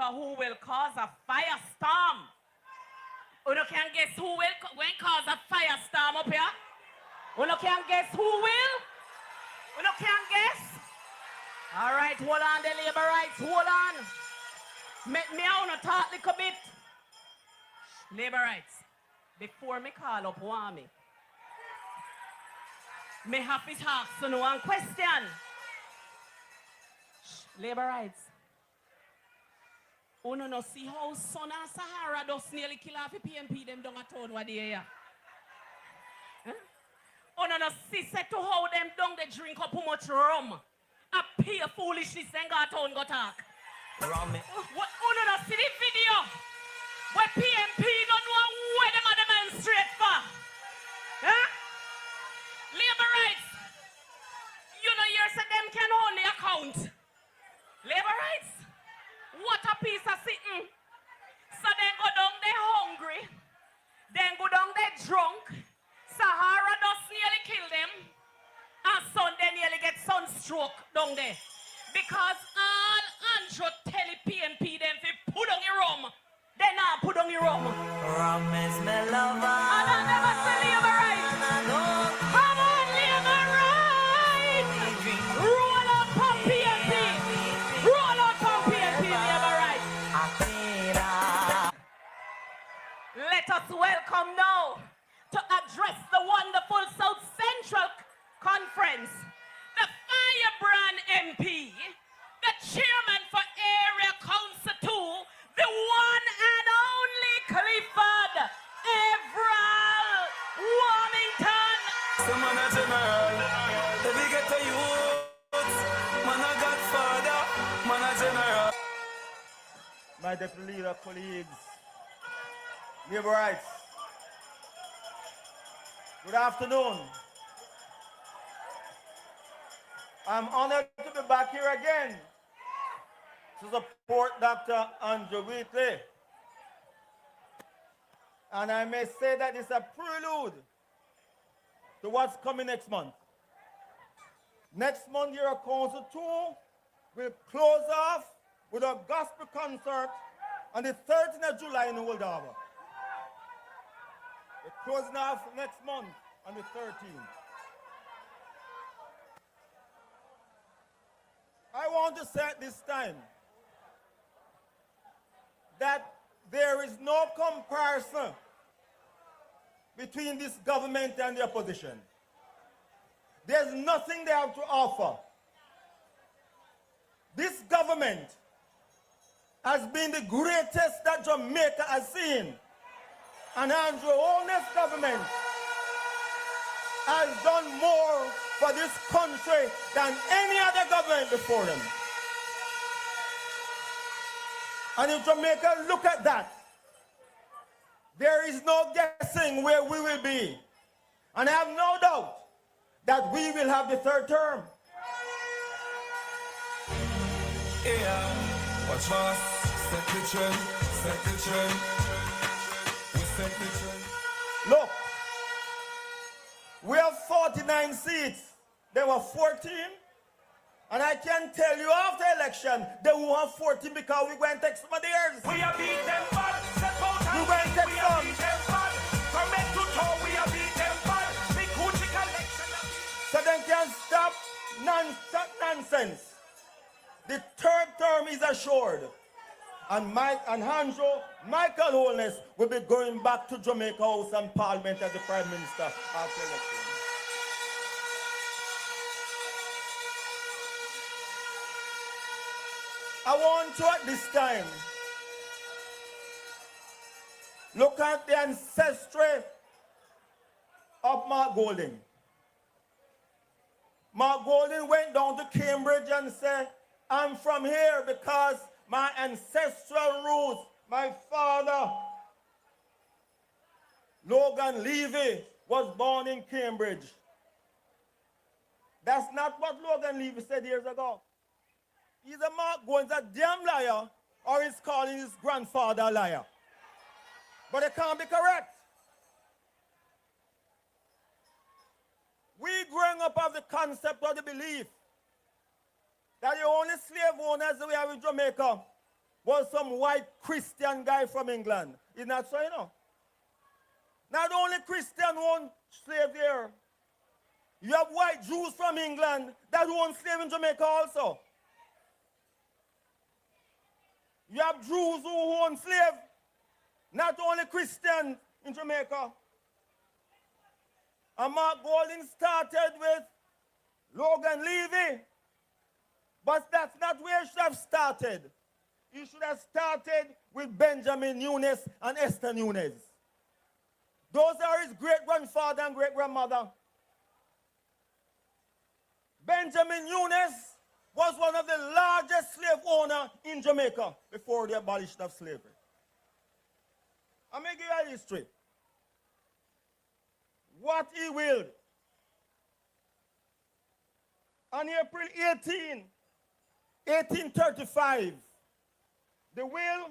Jamaica who will cause a firestorm. You can guess who will cause a firestorm up here? You can guess who will? You can guess? All right, hold on, the labor rights, hold on. Make me out and talk a little bit. Labor rights, before me call up Wami, me have to ask you one question. Labor rights. You no see how Sun and Sahara does nearly kill off the PMP them down a town what they here? Huh? You no see set to how them down they drink up how much rum. A pure foolishness and got town go talk. Rum. You no see the video where PMP don't know where them are demonstrate for. Huh? Labor rights. You know you say them can only account. Labor rights. What a piece of sitting. So then go down there hungry. Then go down there drunk. Sahara does nearly kill them. And Sunday nearly get sunstroke down there. Because all Andrew tell the PMP them if put on your rum. They not put on your rum. Rum is my lover. And I never say labor right. Come on, labor right. Roll out from PMP. Roll out from PMP, labor right. Let us welcome now to address the wonderful South Central Conference, the Firebrand MP, the chairman for Area Council 2, the one and only Clifford Everald Warmington. Man a general, if we get to youth, man a godfather, man a general. My deputy leader, colleagues, labor rights, good afternoon. I'm honored to be back here again to support Dr. Andrew Wheatley. And I may say that it's a prelude to what's coming next month. Next month, your Council 2 will close off with a gospel concert on the 13th of July in Old Harbour. We're closing off next month on the 13th. I want to say at this time that there is no comparison between this government and the opposition. There's nothing they have to offer. This government has been the greatest that Jamaica has seen. And Andrew Holness government has done more for this country than any other government before them. And if Jamaica look at that, there is no guessing where we will be. And I have no doubt that we will have the third term. Yeah, watch fast, set the trend, set the trend. We set the trend. Look, we have 49 seats. There were 14. And I can tell you after election, they will have 14 because we went to take some of theirs. We are beat them bad, step out and We went to take we are some. beat them bad. From head to toe, we are beat them bad. Big hoochie collection. So they can stop nonsense. The third term is assured. And Michael Holness will be going back to Jamaica House and Parliament as the Prime Minister after election. I want you at this time look at the ancestry of Mark Golding. Mark Golding went down to Cambridge and said, I'm from here because my ancestral roots, my father, Logan Levy, was born in Cambridge. That's not what Logan Levy said years ago. Either Mark Golding's a damn liar or he's calling his grandfather a liar. But it can't be correct. We growing up have the concept or the belief that the only slave owners we have in Jamaica was some white Christian guy from England. Is not so, you know? Not only Christian owned slaves here. You have white Jews from England that own slaves in Jamaica also. You have Jews who own slaves, not only Christians in Jamaica. And Mark Golding started with Logan Levy, but that's not where he should have started. He should have started with Benjamin Nunes and Esther Nunes. Those are his great-grandfather and great-grandmother. Benjamin Nunes was one of the largest slave owners in Jamaica before the abolition of slavery. I'm going to give you a history. What he willed. On April 18, 1835, the will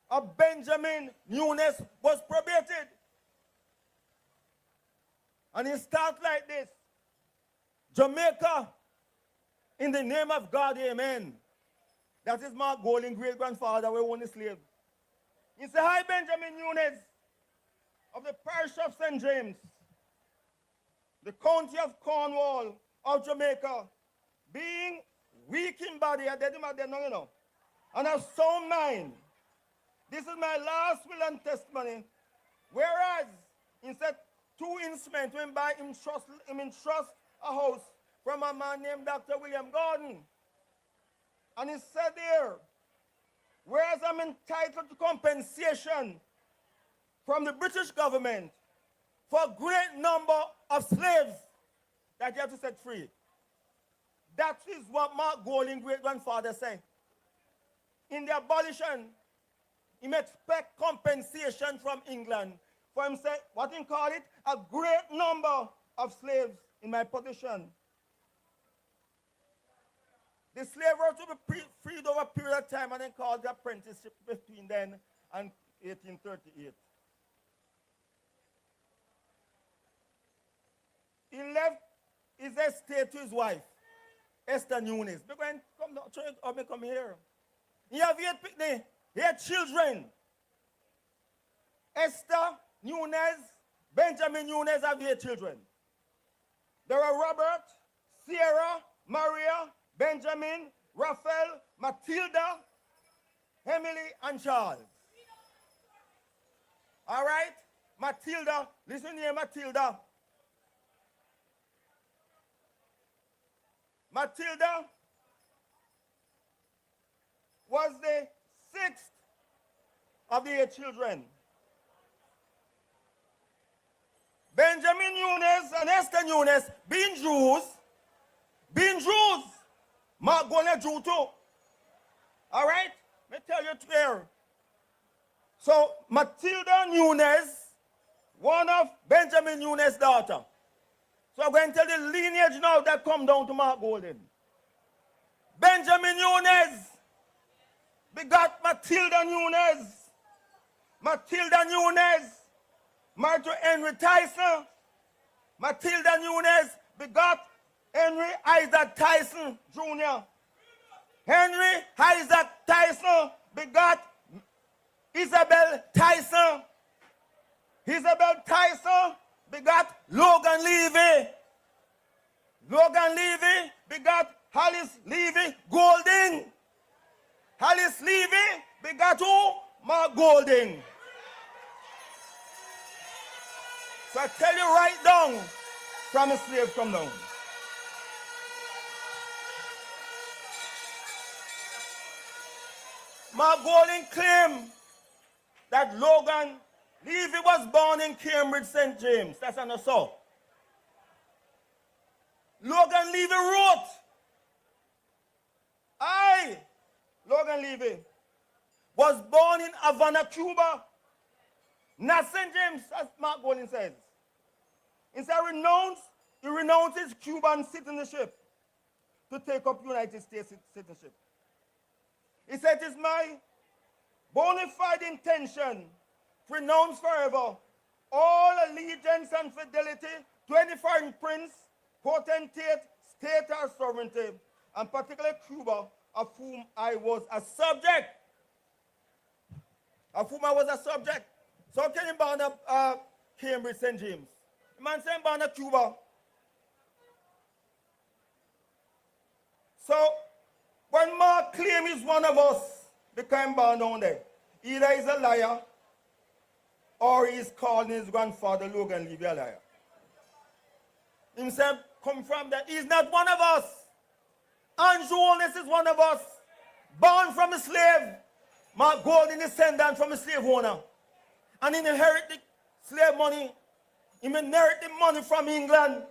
of Benjamin Nunes was probated. And it starts like this. Jamaica, in the name of God, amen. That is Mark Golding, great-grandfather, we owned the slave. He said, "Hi, Benjamin Nunes, of the parish of St. James, the county of Cornwall of Jamaica, being weak in body, and of sound mind. This is my last will and testimony. Whereas, instead, 2 instruments went by him trust a house from a man named Dr. William Gordon. And he said there, whereas I'm entitled to compensation from the British government for a great number of slaves that you have to set free." That is what Mark Golding, great-grandfather, said. In the abolition, he may expect compensation from England for him say, what he call it, a great number of slaves in my possession. The slave were to be freed over a period of time and then called the apprenticeship between then and 1838. He left his estate to his wife, Esther Nunes. Come here. He have 8 children. Esther Nunes, Benjamin Nunes have 8 children. There are Robert, Sarah, Maria, Benjamin, Raphael, Matilda, Emily, and Charles. All right? Matilda, listen here, Matilda. Matilda was the 6th of the 8 children. Benjamin Nunes and Esther Nunes, being Jews, Mark Golding Jew too. All right? Let me tell you clear. So Matilda Nunes, one of Benjamin Nunes' daughter. So I'm going to tell the lineage now that come down to Mark Golding. Benjamin Nunes begot Matilda Nunes. Matilda Nunes married to Henry Tyson. Matilda Nunes begot Henry Isaac Tyson Jr. Henry Isaac Tyson begot Isabel Tyson. Isabel Tyson begot Logan Levy. Logan Levy begot Alice Levy Golding. Alice Levy begot who? Mark Golding. So I tell you right down from a slave come down. Mark Golding claimed that Logan Levy was born in Cambridge, St. James. That's an assault. Logan Levy wrote, Logan Levy, was born in Havana, Cuba, not St. James, as Mark Golding says. Instead, he renounced his Cuban citizenship to take up United States citizenship. He said, "It is my bona fide intention to renounce forever all allegiance and fidelity to any foreign prince, potentate, state, or sovereignty, and particularly Cuba, of whom I was a subject." of whom I was a subject. So can you born up Cambridge, St. James? The man saying born up Cuba. So when Mark claims he's one of us, because born down there, either he's a liar or he's calling his grandfather Logan Levy a liar. Himself come from that. He's not one of us. Andrew Holness is one of us. Born from a slave. Mark Golden descendant from a slave owner. And he inherit the slave money. He inherit the money from England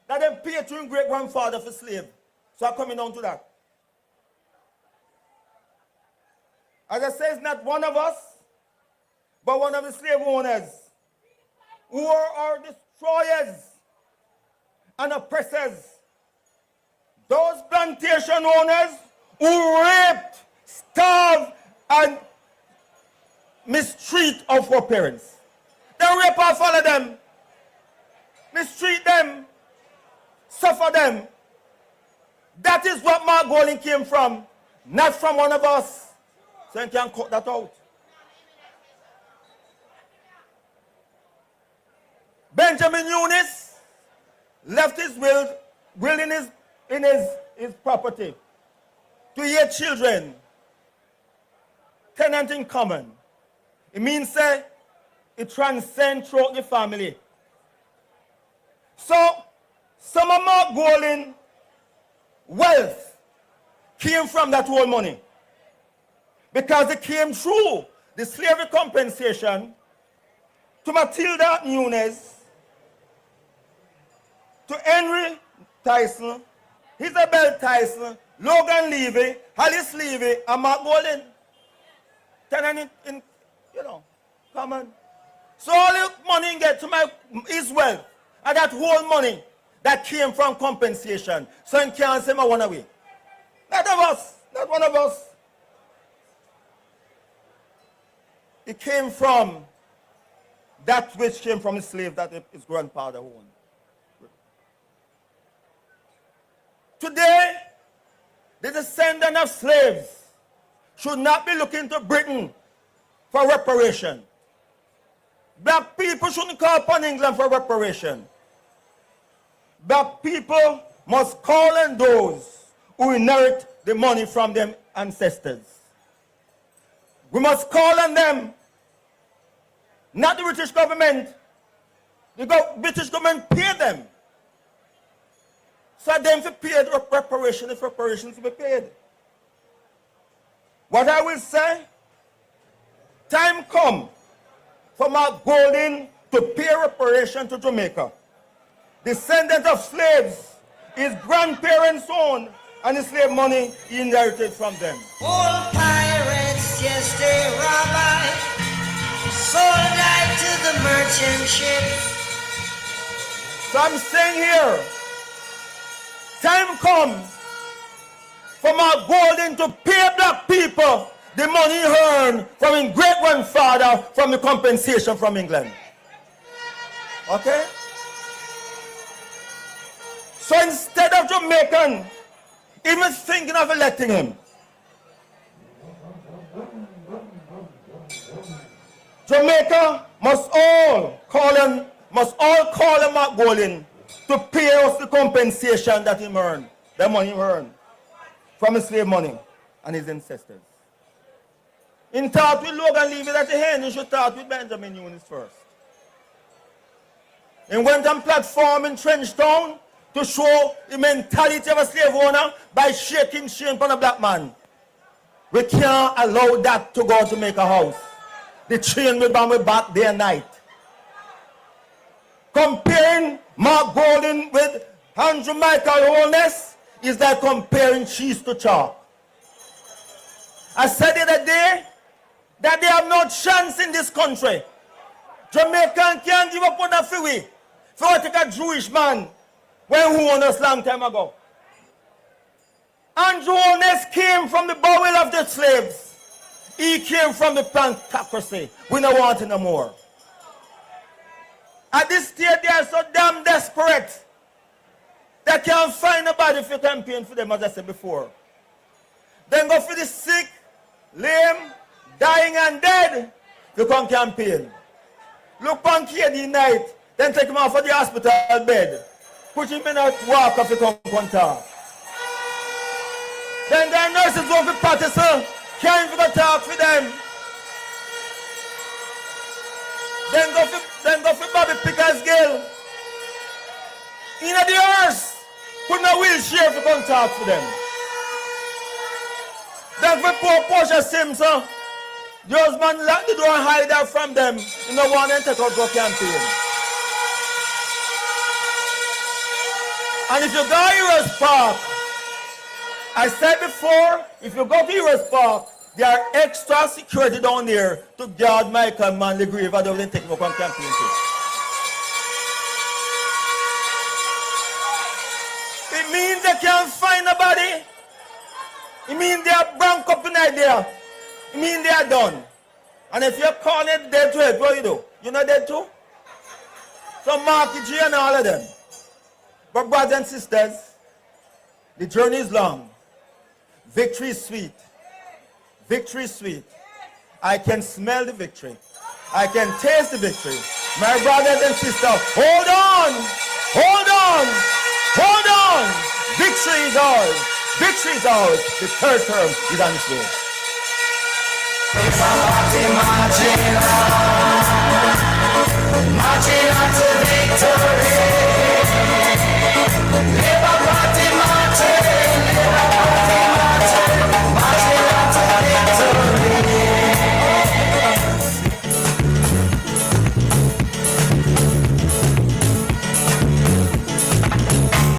that they paid to his great-grandfather for slave. So I'm coming down to that. As I say, it's not one of us, but one of the slave owners who are our destroyers and oppressors. Those plantation owners who raped, starved, and mistreat our foreparents. They rape and follow them, mistreat them, suffer them. That is what Mark Golding came from, not from one of us. So you can cut that out. Benjamin Nunes left his will in his property to 8 children, tenant in common. It means it transcends throughout the family. So some of Mark Golding wealth came from that whole money. Because it came through the slavery compensation to Matilda Nunes, to Henry Tyson, Isabel Tyson, Logan Levy, Alice Levy, and Mark Golding. Tenant in common. So all the money get to his wealth, and that whole money that came from compensation. So he can't say my one away. Not of us, not one of us. It came from that which came from his slave that his grandfather owned. Today, the descendant of slaves should not be looking to Britain for reparation. Black people shouldn't call upon England for reparation. Black people must call on those who inherit the money from their ancestors. We must call on them, not the British government. The British government pay them. So them to pay the reparation if reparations to be paid. What I will say, time come for Mark Golding to pay reparation to Jamaica. Descendants of slaves, his grandparents owned, and the slave money he inherited from them. Old pirates, yes, they robbed I, sold I to the merchant ships. So I'm saying here, time comes for Mark Golding to pay black people the money he earned from his great-grandfather from the compensation from England. Okay? So instead of Jamaican even thinking of electing him, Jamaica must all call on Mark Golding to pay us the compensation that he earned, the money he earned from his slave money and his ancestors. In talk with Logan Levy at the end, you should talk with Benjamin Nunes first. He went on platform in Trenchtown to show the mentality of a slave owner by shaking shame on a black man. We can't allow that to go to make a house. The chain will bomb me back day and night. Comparing Mark Golding with Andrew Michael Holness is like comparing cheese to chalk. I said the other day that they have no chance in this country. Jamaican can't give up on a freeway for what take a Jewish man when who owned us long time ago. Andrew Holness came from the bowel of the slaves. He came from the plantocracy. We don't want it no more. At this stage, they are so damn desperate they can't find nobody to campaign for them, as I said before. Then go for the sick, lame, dying and dead, to come campaign. Look on KD night, then take him off of the hospital bed. Put him in a walker to come talk. Then their nurses go for practice, can't even talk for them. Then go for Bobby Pickers Gill. In the earth, put in a wheelchair to come talk for them. Then for poor Portia Simpson, the husband locked the door and hide out from them. You know, want them to take out for campaign. And if you go to Heroes Park, I said before, if you go to Heroes Park, there are extra security down there to guard Michael Manley grave and they will take him up on campaign too. It means they can't find nobody. It means they are bank up in there. It means they are done. And if you're calling it dead to it, what do you do? You're not dead too? So Marky G and all of them. But brothers and sisters, the journey is long. Victory is sweet. Victory is sweet. I can smell the victory. I can taste the victory. My brothers and sisters, hold on! Hold on! Hold on! Victory is ours. Victory is ours. The third term is on its way. Marching on to victory.